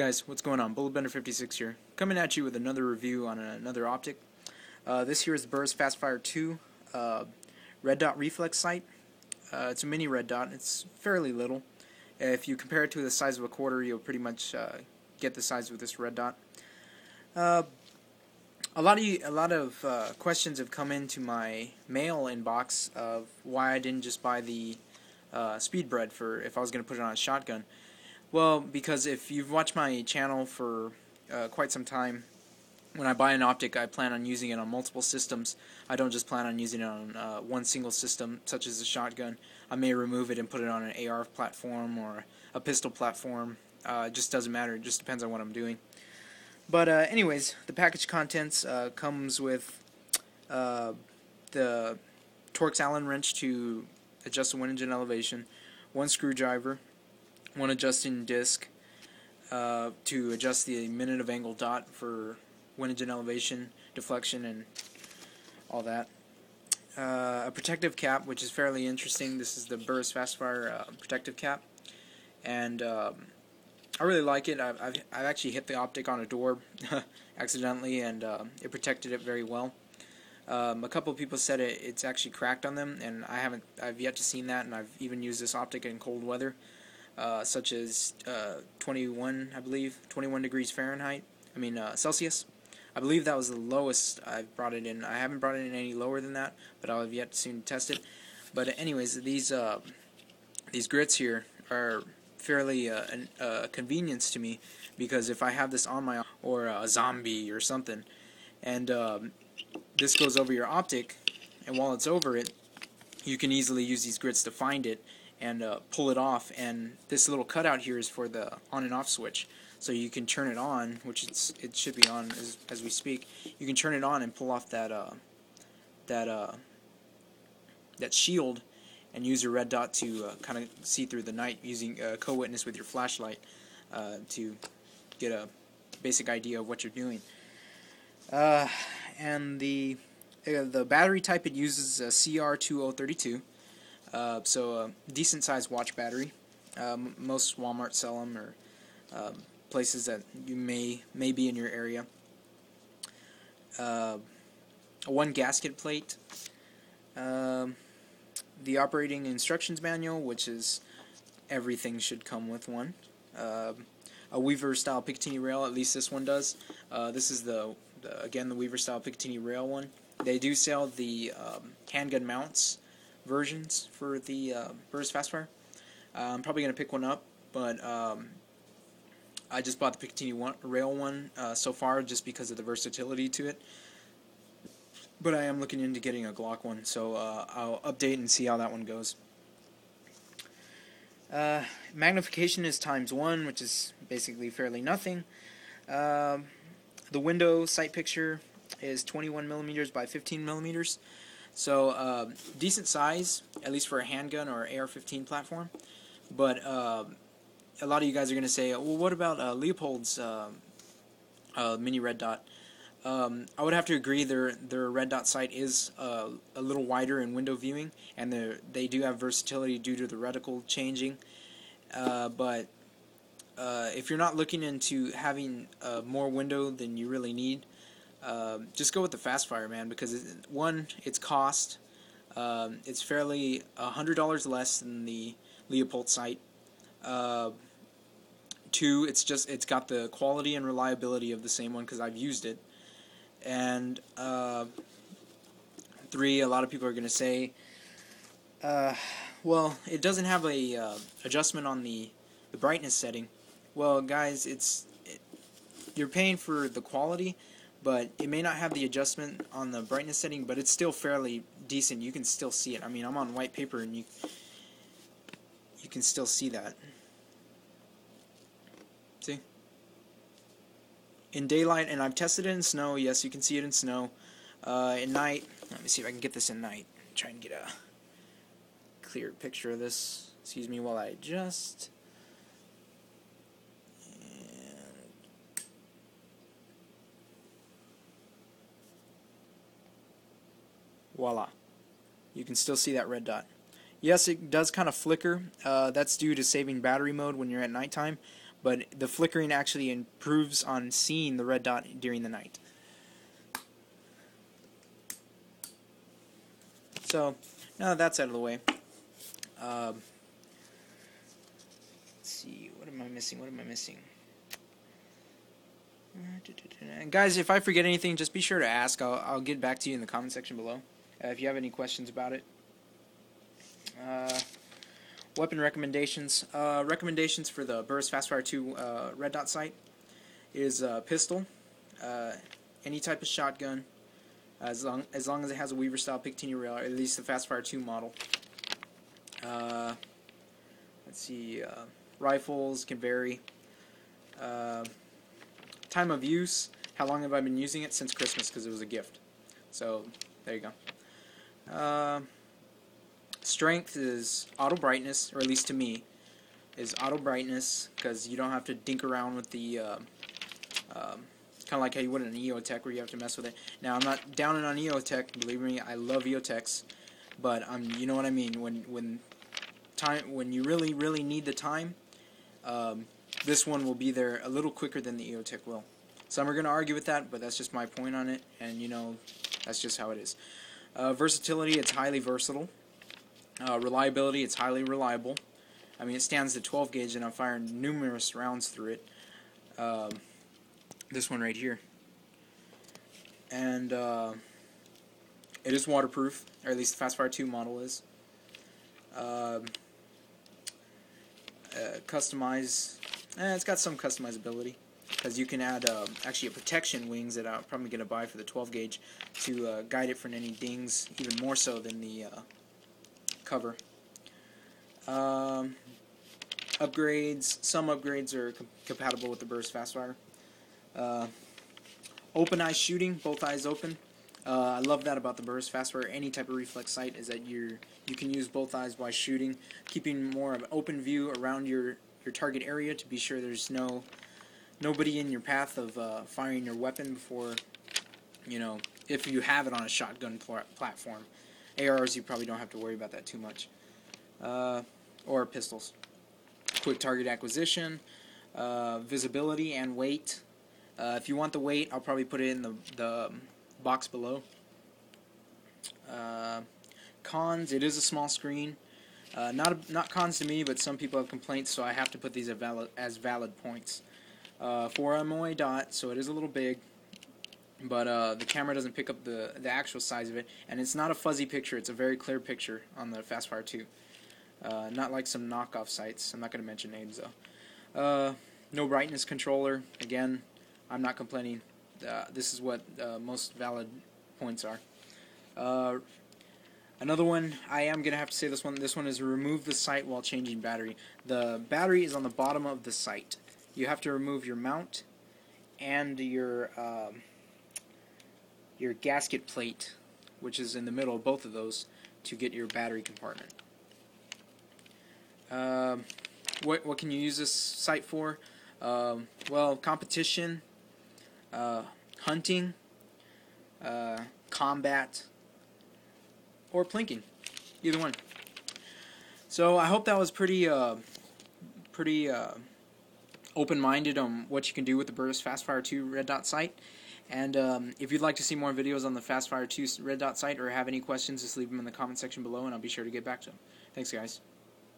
guys, what's going on? BulletBender56 here, coming at you with another review on another optic. This here is the Burris Fastfire II red dot reflex sight. It's a mini red dot. It's fairly little. If you compare it to the size of a quarter, you'll pretty much get the size of this red dot. A lot of questions have come into my mail inbox of why I didn't just buy the speed bred for if I was going to put it on a shotgun. Well, because if you've watched my channel for quite some time, when I buy an optic, I plan on using it on multiple systems. I don't just plan on using it on one single system, such as a shotgun. I may remove it and put it on an AR platform or a pistol platform. It just doesn't matter. It just depends on what I'm doing. But anyways, the package contents comes with the Torx Allen wrench to adjust the windage and elevation, one screwdriver, one adjusting disc to adjust the minute of angle dot for windage and elevation, deflection, and all that. A protective cap, which is fairly interesting. This is the Burris Fastfire protective cap, and I really like it. I've actually hit the optic on a door accidentally, and it protected it very well. A couple of people said it's actually cracked on them, and I've yet to seen that, and I've even used this optic in cold weather. Such as 21, I believe, 21 degrees Fahrenheit, Celsius. I believe that was the lowest I've brought it in. I haven't brought it in any lower than that, but I'll have yet to soon test it. But anyways, these grits here are fairly a convenience to me, because if I have this on my, or a zombie or something, and this goes over your optic, and while it's over it, you can easily use these grits to find it and pull it off. And this little cutout here is for the on and off switch, so you can turn it on, which it should be on as we speak. You can turn it on and pull off that shield and use your red dot to kind of see through the night, using co-witness with your flashlight to get a basic idea of what you're doing. And the battery type it uses a CR2032. So a decent sized watch battery. Most Walmart sell them, or places that you may be in your area. A one gasket plate. The operating instructions manual, which is everything should come with one. A Weaver style Picatinny rail, at least this one does. This is again the Weaver style Picatinny rail one. They do sell the handgun mounts versions for the Burris Fastfire. I'm probably going to pick one up, but I just bought the Picatinny rail one so far just because of the versatility to it. But I am looking into getting a Glock one, so I'll update and see how that one goes. Magnification is ×1, which is basically fairly nothing. The window sight picture is 21 millimeters by 15 millimeters. So decent size, at least for a handgun or AR-15 platform. But a lot of you guys are going to say, well, what about Leopold's mini red dot? I would have to agree their red dot sight is a little wider in window viewing, and they do have versatility due to the reticle changing. But if you're not looking into having more window than you really need, just go with the Fastfire, man, because one, its cost, it's fairly $100 less than the Leopold sight. Two, it's got the quality and reliability of the same one, because I've used it. And three, a lot of people are going to say, well, it doesn't have a adjustment on the brightness setting. Well, guys, you're paying for the quality, but it may not have the adjustment on the brightness setting, but it's still fairly decent. You can still see it. I'm on white paper, and you can still see that. See? In daylight, and I've tested it in snow. Yes, you can see it in snow. At night, let me see if I can get this in night. Try and get a clear picture of this. Excuse me while I adjust. Voila. You can still see that red dot. Yes, it does kind of flicker. That's due to saving battery mode when you're at nighttime. but the flickering actually improves on seeing the red dot during the night. So now that that's out of the way, let's see, what am I missing? And guys, if I forget anything, just be sure to ask. I'll get back to you in the comment section below if you have any questions about it. Weapon recommendations. Recommendations for the Burris Fastfire II red dot sight is pistol, any type of shotgun, as long as it has a Weaver style Picatinny rail, or at least the Fastfire II model. Let's see, rifles can vary. Time of use, how long have I been using it? Since Christmas, because it was a gift. So there you go. Strength is auto brightness, or at least to me, is auto brightness, because you don't have to dink around with the, kind of like how you would in an EOTech, where you have to mess with it. Now, I'm not down on EOTech, believe me, I love EOTechs, but you know what I mean, when you really need the time, this one will be there a little quicker than the EOTech will. Some are going to argue with that, but that's just my point on it, and you know, that's just how it is. Versatility, it's highly versatile. Reliability, it's highly reliable. I mean, it stands the 12 gauge, and I'm firing numerous rounds through it. This one right here. And it is waterproof, or at least the Fastfire II model is. Customize. It's got some customizability, because you can add actually a protection wings that I'm probably going to buy for the 12 gauge to guide it from any dings, even more so than the cover. Upgrades. Some upgrades are compatible with the Burris Fastfire. Open eye shooting, both eyes open. I love that about the Burris Fastfire. Any type of reflex sight is that you can use both eyes while shooting, keeping more of an open view around your target area to be sure there's nobody in your path of firing your weapon before, you know, if you have it on a shotgun platform. ARs, you probably don't have to worry about that too much. Or pistols. Quick target acquisition, visibility, and weight. If you want the weight, I'll probably put it in the box below. Cons, it is a small screen. Not cons to me, but some people have complaints, so I have to put these as valid points. 4 MOA dot, so it is a little big, but the camera doesn't pick up the actual size of it, and it's not a fuzzy picture. It's a very clear picture on the Fastfire II. Not like some knockoff sites. I'm not going to mention names though. No brightness controller. Again, I'm not complaining. This is what most valid points are. Another one, I am going to have to say this one. This one is remove the sight while changing battery. The battery is on the bottom of the sight. You have to remove your mount and your gasket plate, which is in the middle of both of those, to get your battery compartment. What can you use this sight for? Well, competition, hunting, combat, or plinking. Either one. So I hope that was pretty open-minded on what you can do with the Burris Fastfire II red dot sight. And if you'd like to see more videos on the Fastfire II red dot sight or have any questions, just leave them in the comment section below, and I'll be sure to get back to them. Thanks, guys.